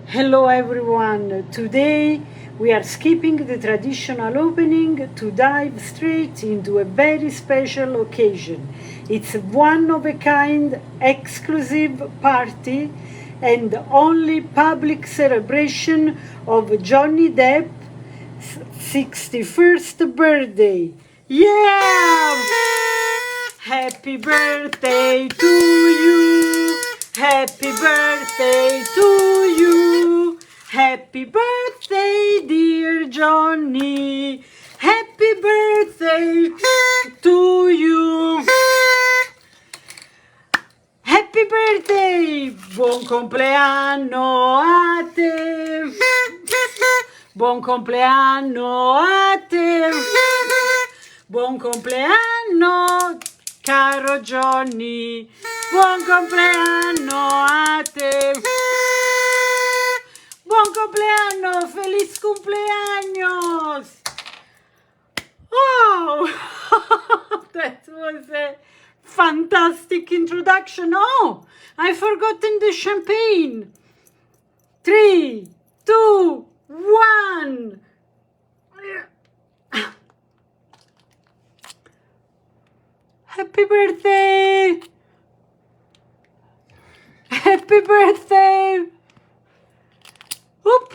Hello everyone, today we are skipping the traditional opening to dive straight into a very special occasion. It's one of a kind, exclusive party and only public celebration of Johnny Depp's 61st birthday. Yeah! Happy birthday to you! Happy birthday to you! Happy birthday, dear Johnny! Happy birthday to you! Happy birthday! Buon compleanno a te! Buon compleanno a te! Buon compleanno, caro Johnny! Buon compleanno a te! Buon compleanno! Feliz cumpleaños! Oh! That was a fantastic introduction. Oh! I've forgotten the champagne. 3, 2, 1. Happy birthday! Happy birthday! Oop!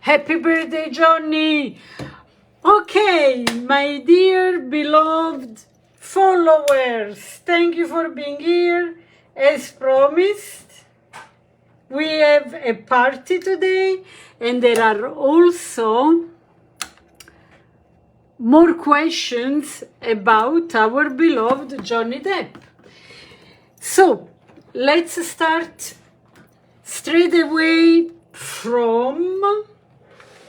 Happy birthday, Johnny! Okay, my dear beloved followers, thank you for being here. As promised, we have a party today, and there are also more questions about our beloved Johnny Depp. So, let's start straight away from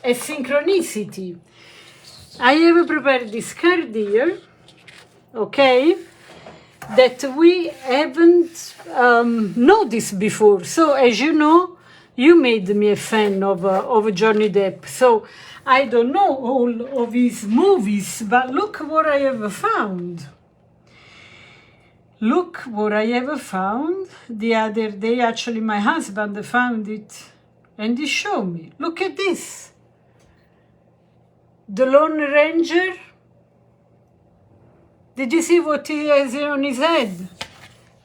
a synchronicity. I have prepared this card here, okay, that we haven't noticed before. So, as you know, you made me a fan of Johnny Depp. So, I don't know all of his movies, but look what I have found. Look what I have found the other day. Actually, my husband found it and he showed me. Look at this. The Lone Ranger. Did you see what he has on his head?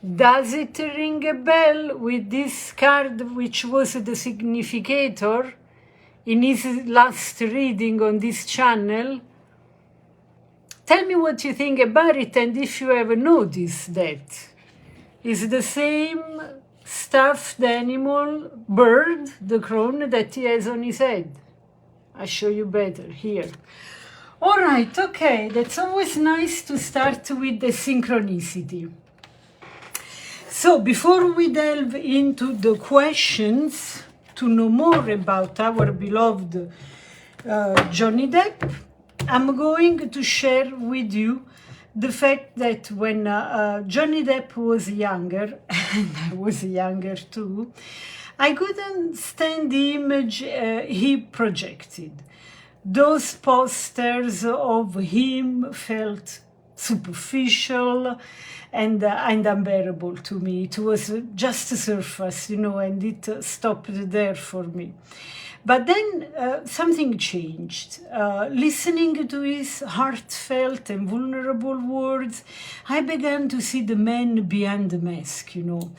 Does it ring a bell with this card, which was the significator in his last reading on this channel? Tell me what you think about it, and if you ever noticed that. It's the same stuffed animal, bird, the crown, that he has on his head. I'll show you better here. All right, okay, that's always nice to start with the synchronicity. So before we delve into the questions to know more about our beloved Johnny Depp, I'm going to share with you the fact that when Johnny Depp was younger, and I was younger too, I couldn't stand the image he projected. Those posters of him felt superficial and unbearable to me. It was just a surface, you know, and it stopped there for me. But then something changed. Listening to his heartfelt and vulnerable words, I began to see the man behind the mask, you know.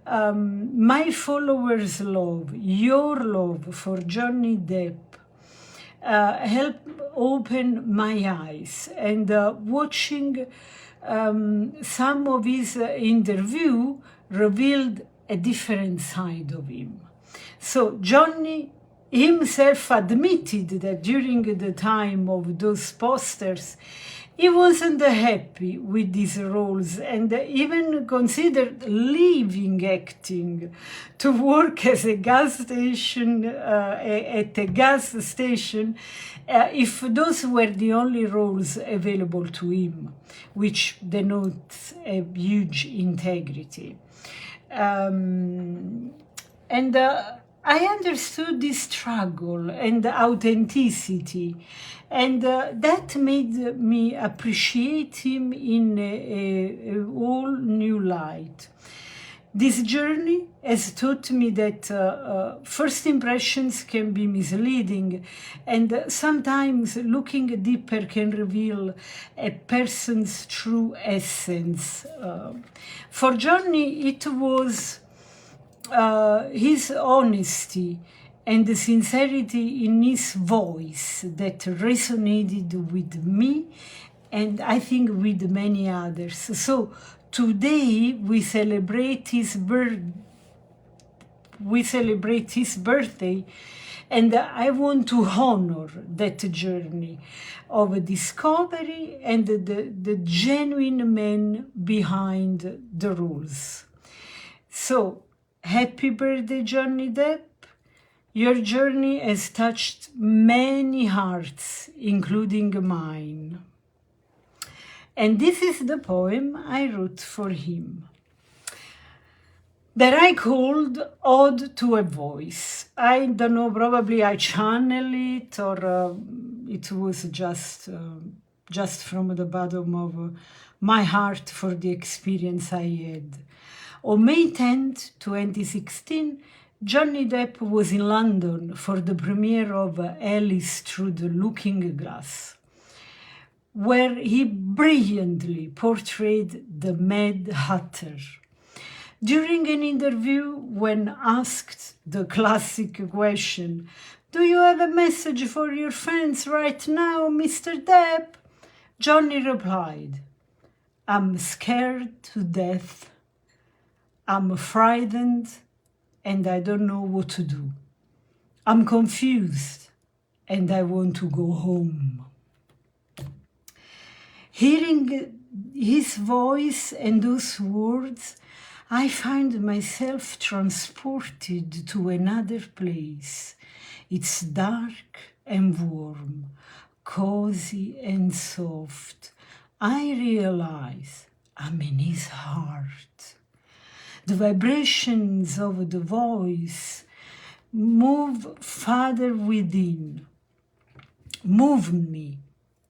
My followers' love, your love for Johnny Depp, helped open my eyes. And watching some of his interview revealed a different side of him. So Johnny himself admitted that during the time of those posters, he wasn't happy with these roles and even considered leaving acting to work as a gas station, at a gas station, if those were the only roles available to him, which denotes a huge integrity. And I understood this struggle and authenticity, and that made me appreciate him in a whole new light. This journey has taught me that first impressions can be misleading, and sometimes looking deeper can reveal a person's true essence. For Johnny, it was his honesty and the sincerity in his voice that resonated with me, and I think with many others. So today we celebrate his birthday, and I want to honor that journey of discovery and the genuine man behind the rules. So, happy birthday, Johnny Depp. Your journey has touched many hearts, including mine. And this is the poem I wrote for him, that I called Ode to a Voice. I don't know, probably I channel it, or it was just from the bottom of my heart for the experience I had. On May 10th, 2016, Johnny Depp was in London for the premiere of Alice Through the Looking Glass, where he brilliantly portrayed the Mad Hatter. During an interview, when asked the classic question, "Do you have a message for your fans right now, Mr. Depp?" Johnny replied, "I'm scared to death. I'm frightened, and I don't know what to do. I'm confused, and I want to go home." Hearing his voice and those words, I find myself transported to another place. It's dark and warm, cozy and soft. I realize I'm in his heart. The vibrations of the voice move farther within, move me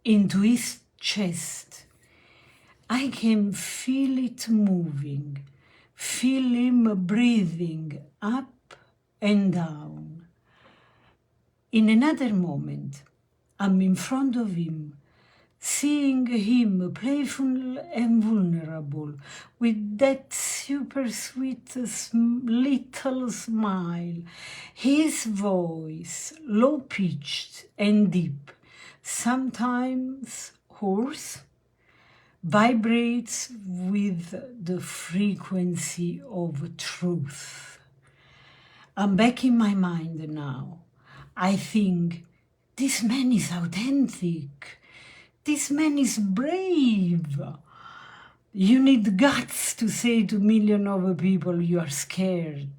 into his chest. I can feel it moving, feel him breathing up and down. In another moment, I'm in front of him, seeing him playful and vulnerable, with that super sweet little smile. His voice, low-pitched and deep, sometimes hoarse, vibrates with the frequency of truth. I'm back in my mind now. I think, this man is authentic. This man is brave. You need guts to say to millions of people you are scared.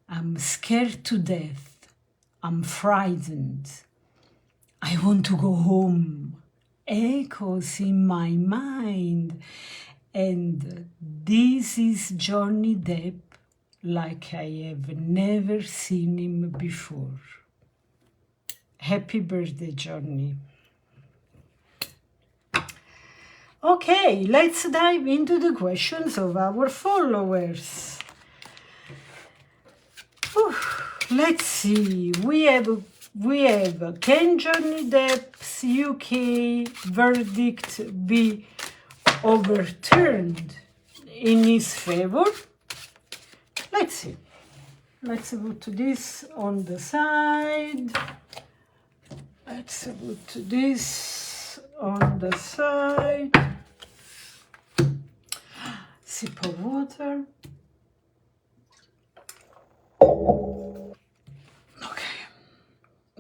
I'm scared to death. I'm frightened. I want to go home. Echoes in my mind. And this is Johnny Depp like I have never seen him before. Happy birthday, Johnny. Okay, let's dive into the questions of our followers. Whew, let's see. We have can Johnny Depp's UK verdict be overturned in his favor? Let's see. Let's put this on the side. Let's put this on the side. Sip of water.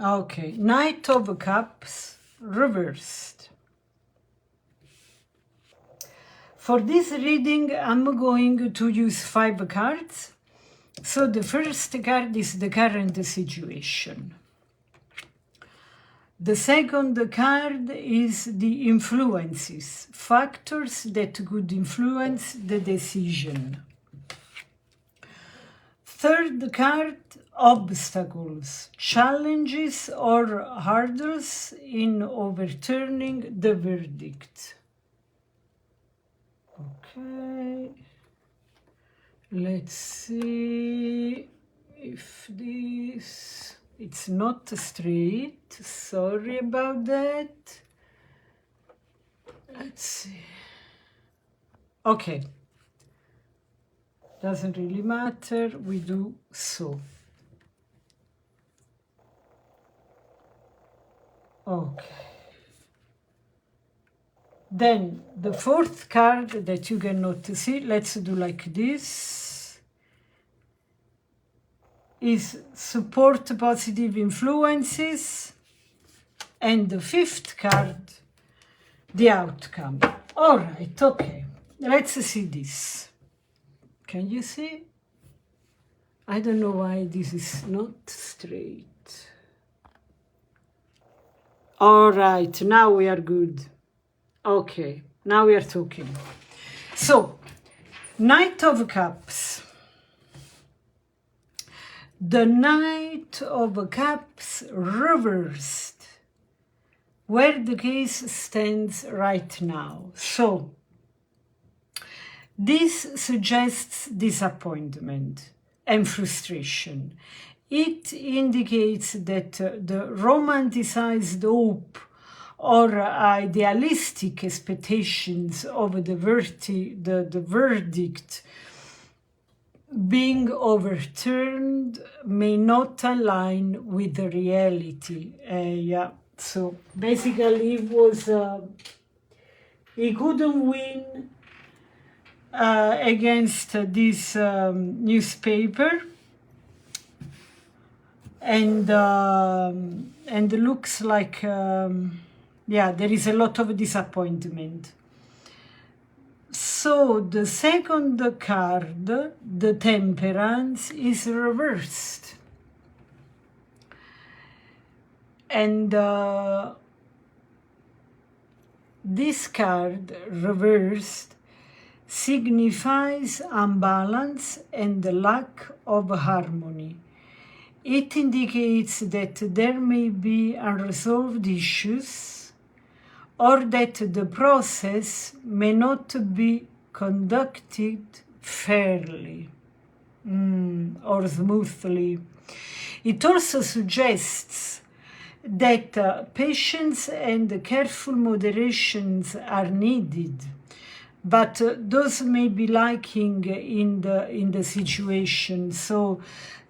Okay, Knight of Cups reversed. For this reading, I'm going to use 5 cards. So the first card is the current situation. The second card is the influences, factors that could influence the decision. Third card, obstacles, challenges, or hurdles in overturning the verdict. Okay, let's see if this, it's not straight, sorry about that. Let's see. Okay, doesn't really matter, we do so. Okay. Then the fourth card that you cannot see, let's do like this, is support positive influences. And the fifth card, the outcome. All right, okay. Let's see this. Can you see? I don't know why this is not straight. All right, now we are good. Okay, now we are talking. So, Knight of Cups. The Knight of Cups reversed, where the case stands right now. So, this suggests disappointment and frustration. It indicates that the romanticized hope or idealistic expectations of the verdict being overturned may not align with the reality. Yeah, so basically it was, he couldn't win against this newspaper, and looks like, yeah, there is a lot of disappointment. So the second card, the Temperance, is reversed. And this card, reversed, signifies imbalance and the lack of harmony. It indicates that there may be unresolved issues, or that the process may not be conducted fairly or smoothly. It also suggests that patience and careful moderations are needed, but those may be lacking in the situation. So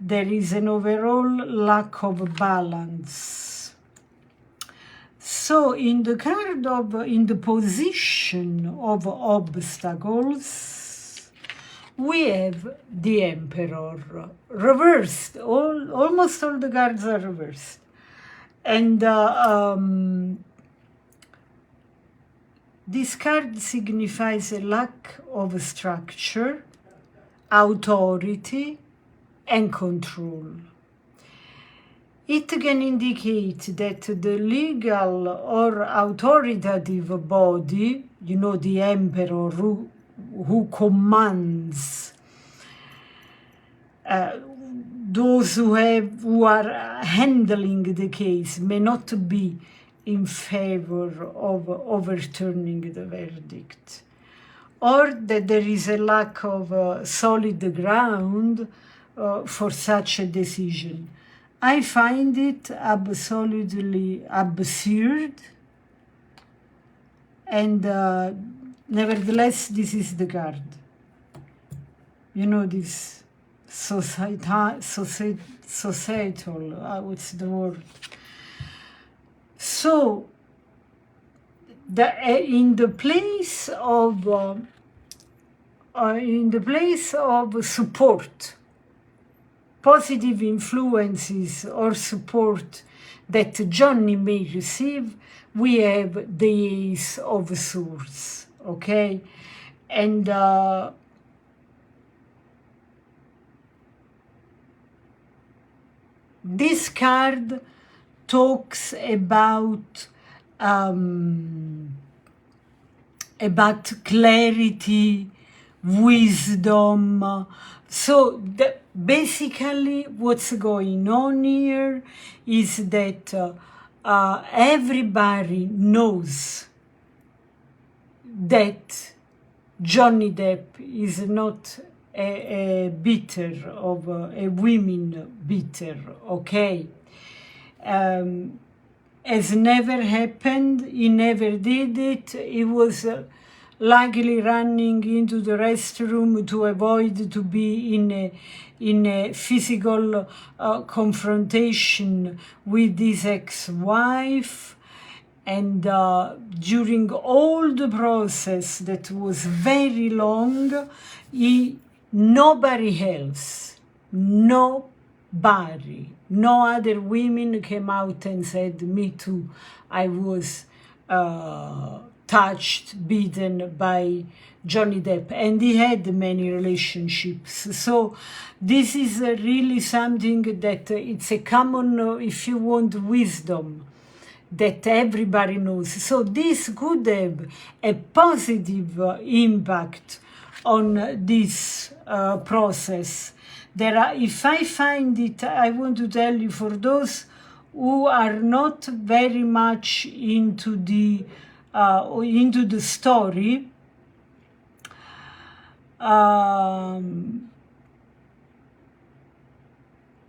there is an overall lack of balance. So in the card of, in the position of obstacles, we have the Emperor reversed. Almost all the cards are reversed. And this card signifies a lack of structure, authority, and control. It can indicate that the legal or authoritative body, you know, the Emperor who commands those who are handling the case, may not be in favor of overturning the verdict, or that there is a lack of solid ground for such a decision. I find it absolutely absurd, and nevertheless, this is the card. You know, this societal, what's the word? So, in the place of support, positive influences or support that Johnny may receive, we have the Ace of Swords, okay? And this card talks about clarity wisdom. So basically what's going on here is that everybody knows that Johnny Depp is not a beater of a women beater, okay? Has never happened, he never did it, he was likely running into the restroom to avoid to be in a physical confrontation with his ex-wife. And during all the process that was very long, nobody else, nobody, no other women came out and said, me too, I was touched, beaten by Johnny Depp. And he had many relationships. So this is really something that it's a common, if you want, wisdom that everybody knows. So this could have a positive impact on this process. There are, if I find it, I want to tell you, for those who are not very much into the story, I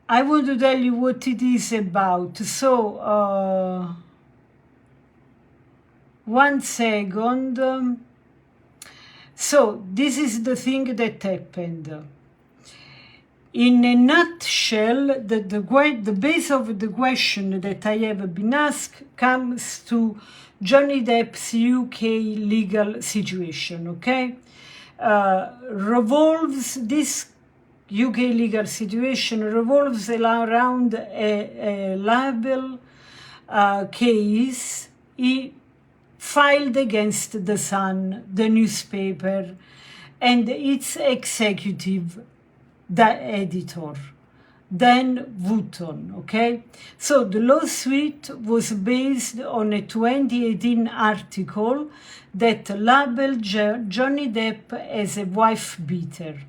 want to tell you what it is about. So, one second. So, this is the thing that happened. In a nutshell, the base of the question that I have been asked comes to Johnny Depp's UK legal situation, okay? This UK legal situation revolves around a libel case he filed against The Sun, the newspaper, and its executive, the editor, Dan Wooton, okay? So the lawsuit was based on a 2018 article that labeled Johnny Depp as a wife beater,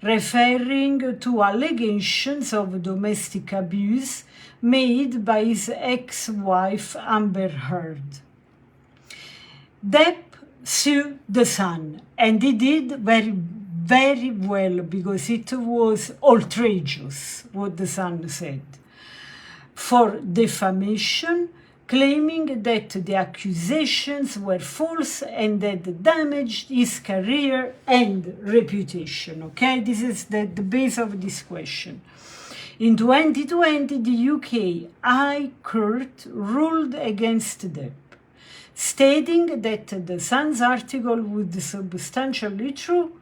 referring to allegations of domestic abuse made by his ex-wife Amber Heard. Depp sued The Sun, and he did very well, because it was outrageous what The Sun said, for defamation, claiming that the accusations were false and that damaged his career and reputation. Okay, this is the base of this question. In 2020, the UK High Court ruled against Depp, stating that The Sun's article was substantially true.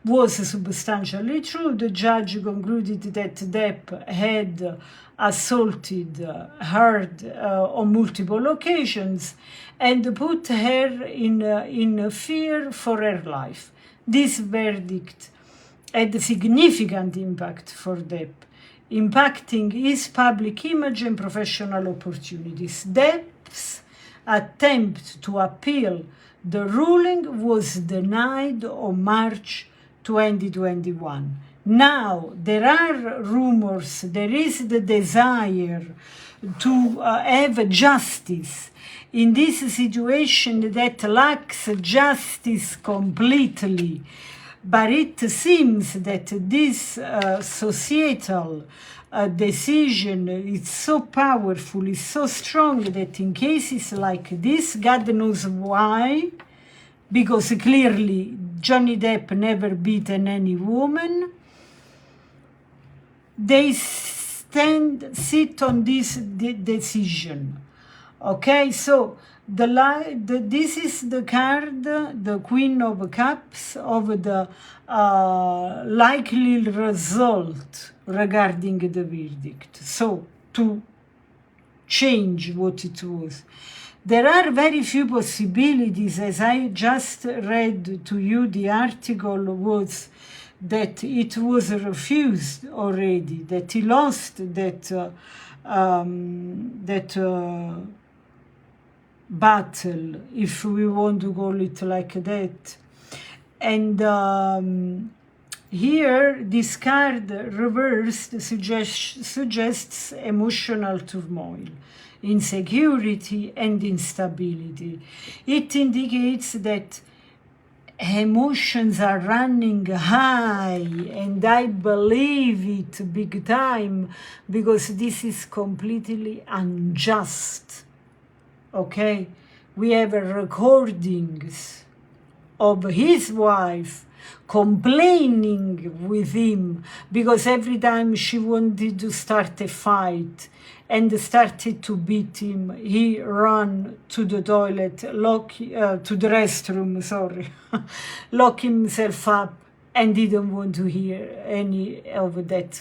The judge concluded that Depp had assaulted Heard on multiple occasions and put her in fear for her life. This verdict had a significant impact for Depp, impacting his public image and professional opportunities. Depp's attempt to appeal the ruling was denied on March 2021. Now, there are rumors, there is the desire to have justice in this situation that lacks justice completely. But it seems that this societal decision is so powerful, is so strong, that in cases like this, God knows why, because clearly Johnny Depp never beaten any woman, they sit on this decision. Okay, so this is the card, the Queen of Cups, of the likely result regarding the verdict. So, to change what it was. There are very few possibilities. As I just read to you, the article was that it was refused already, that he lost that battle, if we want to call it like that. And here, this card reversed suggests emotional turmoil, insecurity, and instability. It indicates that emotions are running high, and I believe it big time, because this is completely unjust. Okay? We have recordings of his wife complaining with him because every time she wanted to start a fight and started to beat him, he ran to the toilet, to the restroom, sorry, lock himself up, and didn't want to hear any of that.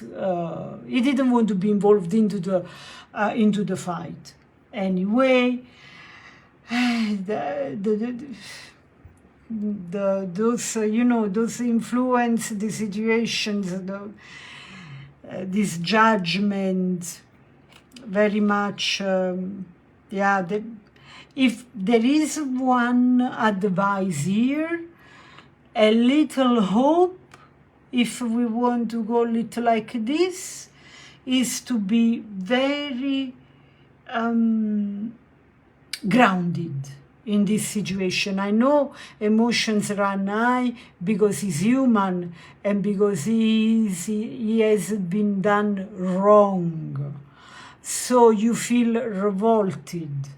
He didn't want to be involved into the fight. Anyway, those those influence the situations, this judgment very much. If there is one advice here, a little hope, if we want to call it like this, is to be very grounded in this situation. I know emotions run high because he's human and because he has been done wrong. So you feel revolted.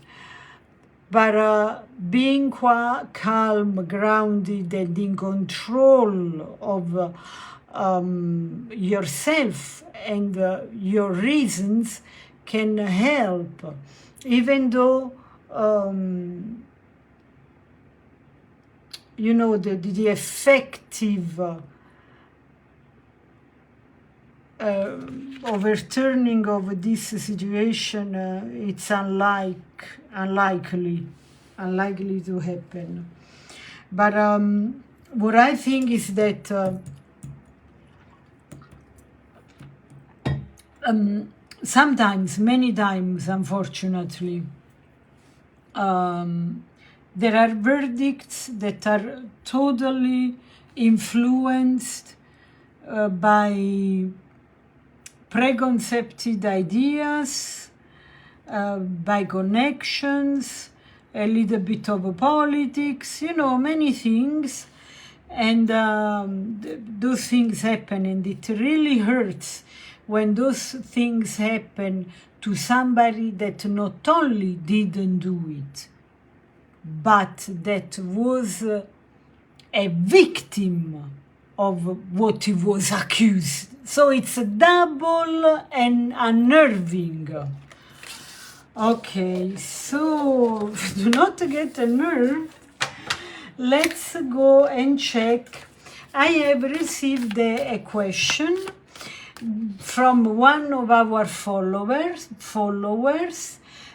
But being calm, grounded, and in control of yourself and your reasons can help, even though the effective overturning of this situation, it's unlikely to happen. But what I think is that sometimes, many times, unfortunately, there are verdicts that are totally influenced by preconceived ideas, by connections, a little bit of politics, many things. And those things happen, and it really hurts when those things happen to somebody that not only didn't do it, but that was a victim of what he was accused. So it's double and unnerving. Okay, so do not get unnerved. Let's go and check. I have received a question from one of our followers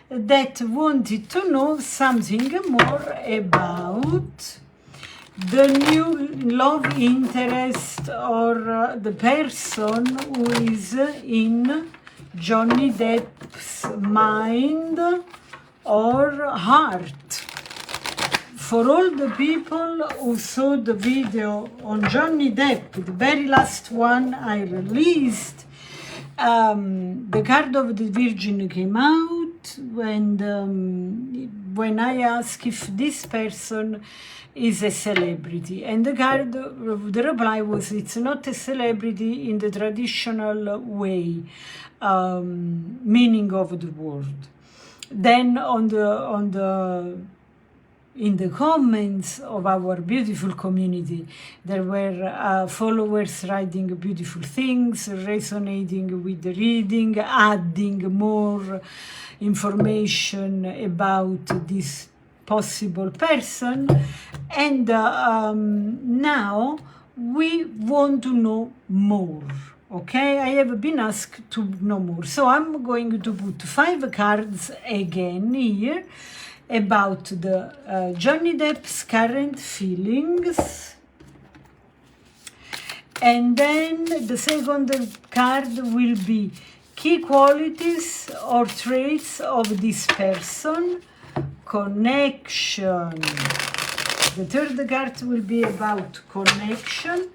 that wanted to know something more about the new love interest, or the person who is in Johnny Depp's mind or heart. For all the people who saw the video on Johnny Depp, the very last one I released, the card of the Virgin came out when I asked if this person is a celebrity. And the reply was, it's not a celebrity in the traditional way, meaning of the word. Then in the comments of our beautiful community, there were followers writing beautiful things, resonating with the reading, adding more information about this possible person. And now we want to know more. Okay, I have been asked to know more. So I'm going to put 5 cards again here about the Johnny Depp's current feelings. And then the second card will be key qualities or traits of this person. Connection. The third card will be about connection,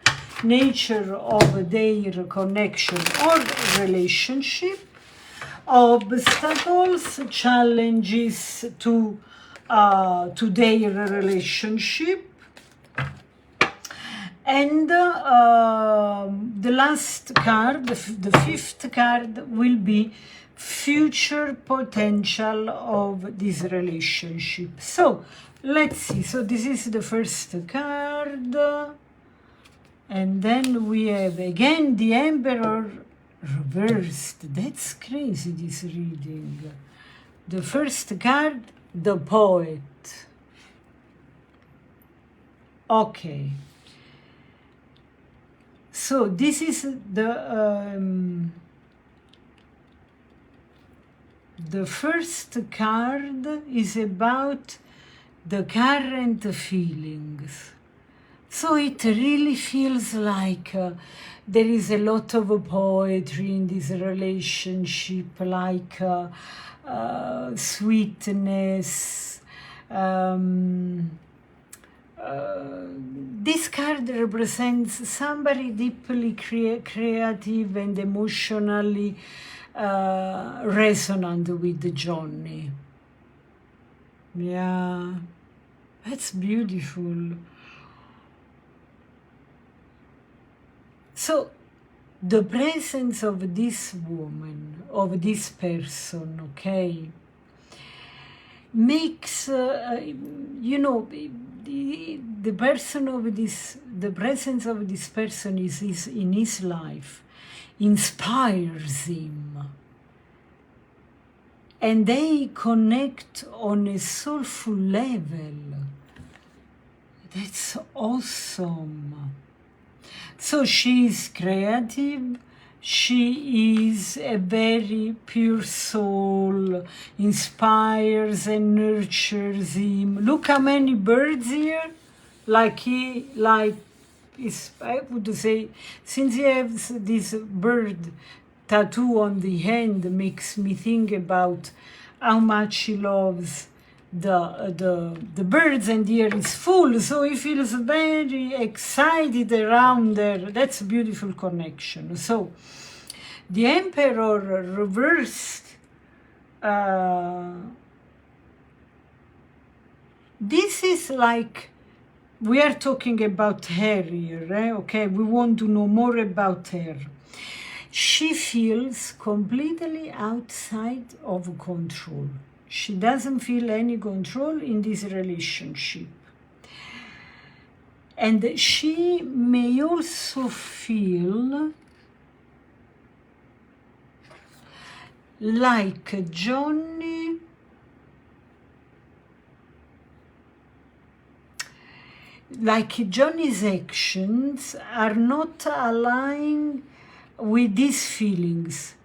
nature of their connection or relationship, obstacles, challenges to their relationship, and the last card, the fifth card, will be future potential of this relationship. So let's see. So this is the first card, and then we have again the Emperor reversed. That's crazy, this reading. The first card, the Poet. Okay. So this is the first card is about the current feelings. So it really feels like there is a lot of poetry in this relationship, like sweetness. This card represents somebody deeply creative and emotionally resonant with Johnny. Yeah, that's beautiful. So the presence of this woman, of this person, okay, makes you know, the presence of this person is in his life inspires him, and they connect on a soulful level. That's awesome. So she is creative, she is a very pure soul, inspires and nurtures him. Look how many birds here, I would say, since he has this bird tattoo on the hand, makes me think about how much he loves the birds, and here is full, so he feels very excited around there. That's a beautiful connection. So the Emperor reversed, this is like, we are talking about her here, okay, we want to know more about her. She feels completely outside of control. She doesn't feel any control in this relationship. And she may also feel like Johnny Johnny's actions are not aligning with these feelings,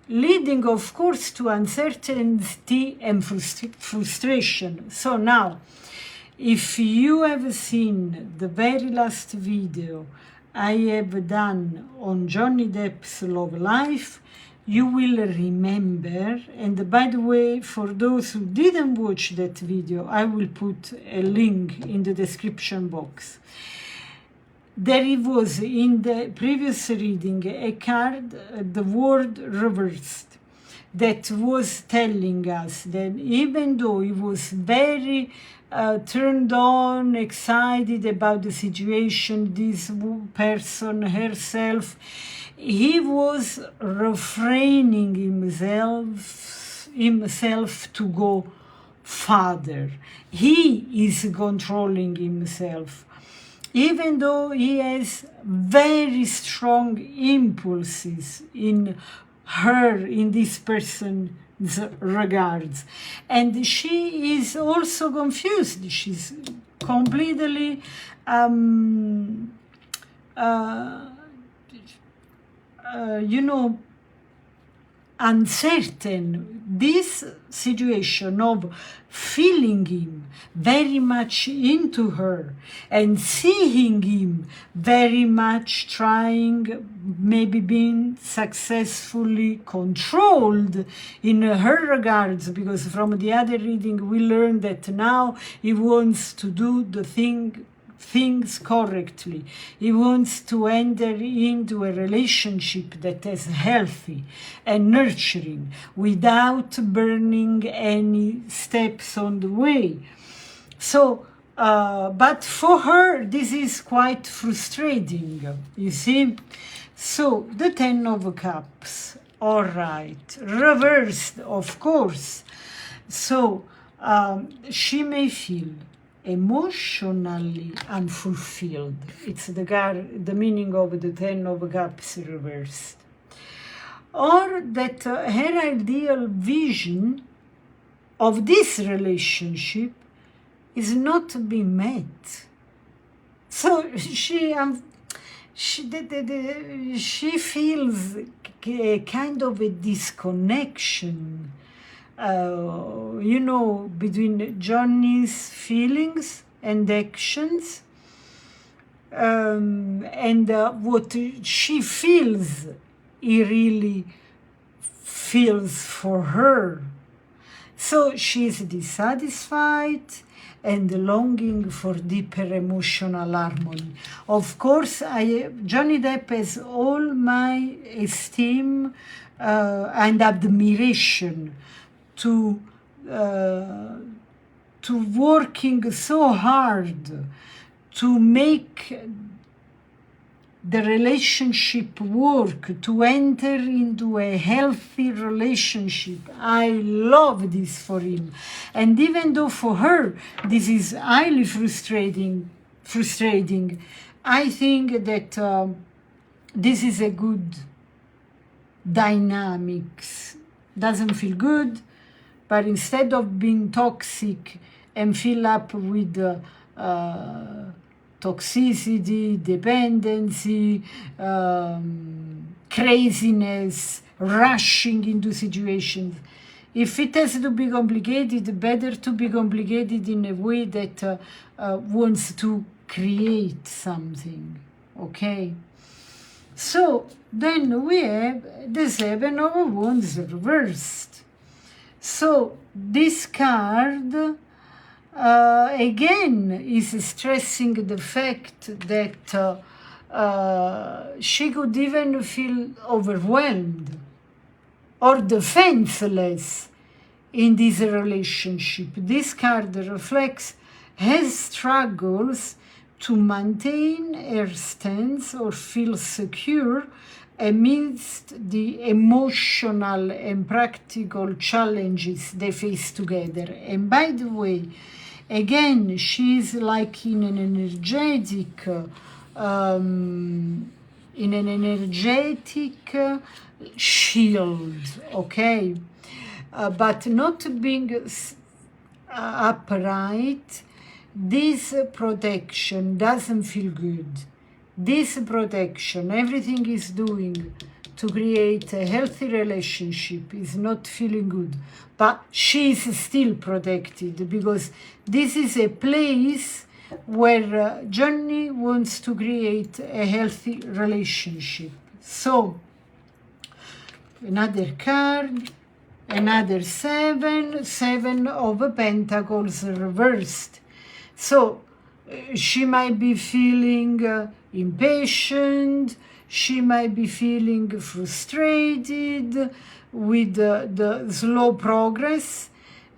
leading, of course, to uncertainty and frustration. So now, if you have seen the very last video I have done on Johnny Depp's love life, you will remember, and by the way, for those who didn't watch that video, I will put a link in the description box. There was in the previous reading a card, the word reversed, that was telling us that even though he was very turned on, excited about the situation, this person herself, he was refraining himself to go farther. He is controlling himself, even though he has very strong impulses in her, in this person's regards. And she is also confused. She's completely uncertain. This situation of feeling him very much into her and seeing him very much trying, maybe being successfully controlled in her regards, because from the other reading we learned that now he wants to do the things correctly. He wants to enter into a relationship that is healthy and nurturing without burning any steps on the way. So, but for her, this is quite frustrating, you see. So, the Ten of Cups, all right, reversed, of course. So, she may feel emotionally unfulfilled. It's the meaning of the Ten of Cups reversed. Or that her ideal vision of this relationship is not being met. So she feels a kind of a disconnection, you know, between Johnny's feelings and actions, and what she feels, he really feels for her. So she is dissatisfied and longing for deeper emotional harmony. Of course, Johnny Depp has all my esteem and admiration to working so hard to make the relationship work, to enter into a healthy relationship. I love this for him. And even though for her this is highly frustrating, I think that this is a good dynamics. Doesn't feel good, but instead of being toxic and fill up with toxicity, dependency, craziness, rushing into situations. If it has to be complicated, better to be complicated in a way that wants to create something, okay? So then we have the Seven of Wands reversed. So this card again is stressing the fact that she could even feel overwhelmed or defenseless in this relationship. This card reflects her struggles to maintain her stance or feel secure amidst the emotional and practical challenges they face together. And by the way, again, she's like in an energetic shield, okay? But not being upright, this protection doesn't feel good. This protection, everything is doing to create a healthy relationship, is not feeling good. But she is still protected because this is a place where Johnny wants to create a healthy relationship. So, another card, another Seven of Pentacles reversed. So, she might be feeling impatient, she might be feeling frustrated with the slow progress,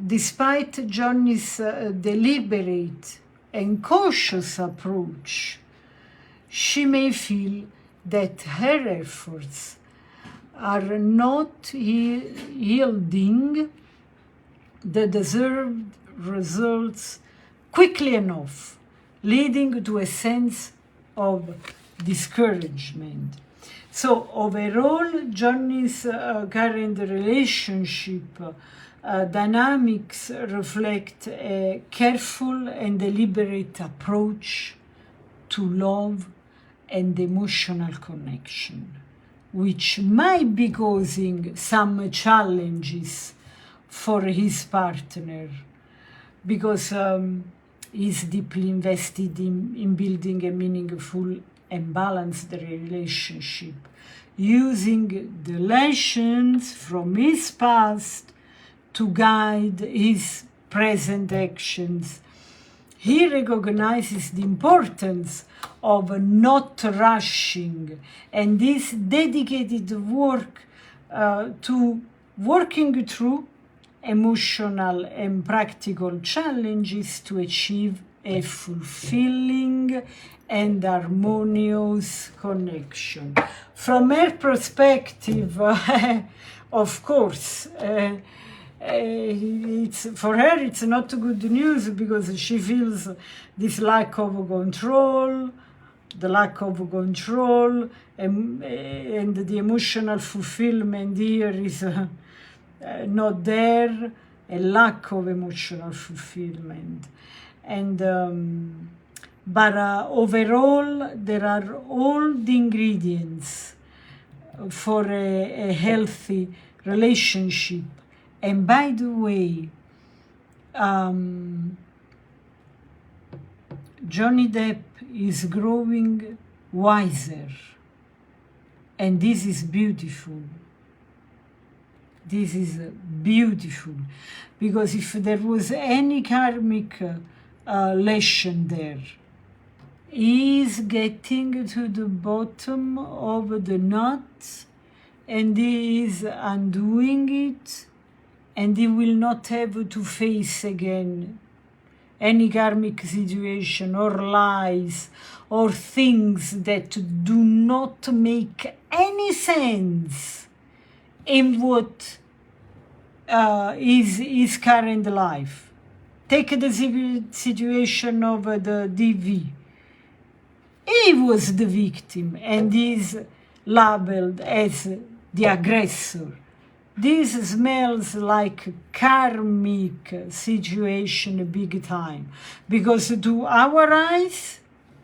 despite Johnny's deliberate and cautious approach. She may feel that her efforts are not yielding the deserved results quickly enough, leading to a sense of discouragement. So overall, Johnny's current relationship dynamics reflect a careful and deliberate approach to love and emotional connection. which might be causing some challenges for his partner, because he's deeply invested in building a meaningful and balanced relationship, using the lessons from his past to guide his present actions. He recognizes the importance of not rushing, and this dedicated work to working through emotional and practical challenges to achieve a fulfilling and harmonious connection. From her perspective, of course, for her it's not good news, because she feels this lack of control, and the emotional fulfillment here is not there, a lack of emotional fulfillment. And but overall, there are all the ingredients for a healthy relationship. And by the way, Johnny Depp is growing wiser, and this is beautiful. This is beautiful, because if there was any karmic lesson there, he is getting to the bottom of the knot, and he is undoing it, and he will not have to face again any karmic situation or lies or things that do not make any sense in what is his current life. Take the situation of the DV. He was the victim and is labeled as the aggressor. This smells like karmic situation big time, because to our eyes,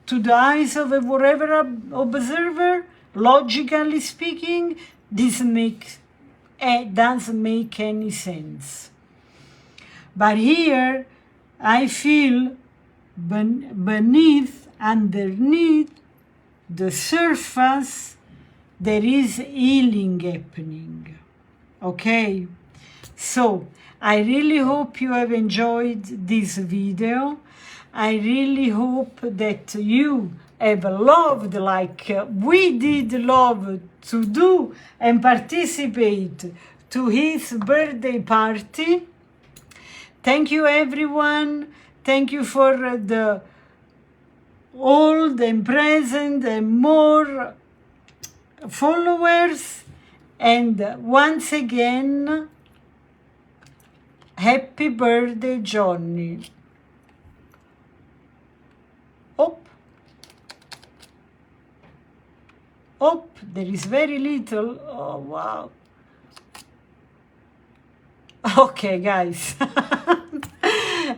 to the eyes of a whatever observer, logically speaking, this doesn't make any sense. But here, I feel underneath the surface, there is healing happening. Okay, so I really hope you have enjoyed this video. I really hope that you have loved, like we did love to do and participate to his birthday party. Thank you, everyone. Thank you for the old and present and more followers. And once again, happy birthday, Johnny. There is very little. Oh, wow. Okay, guys.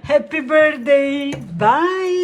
Happy birthday. Bye.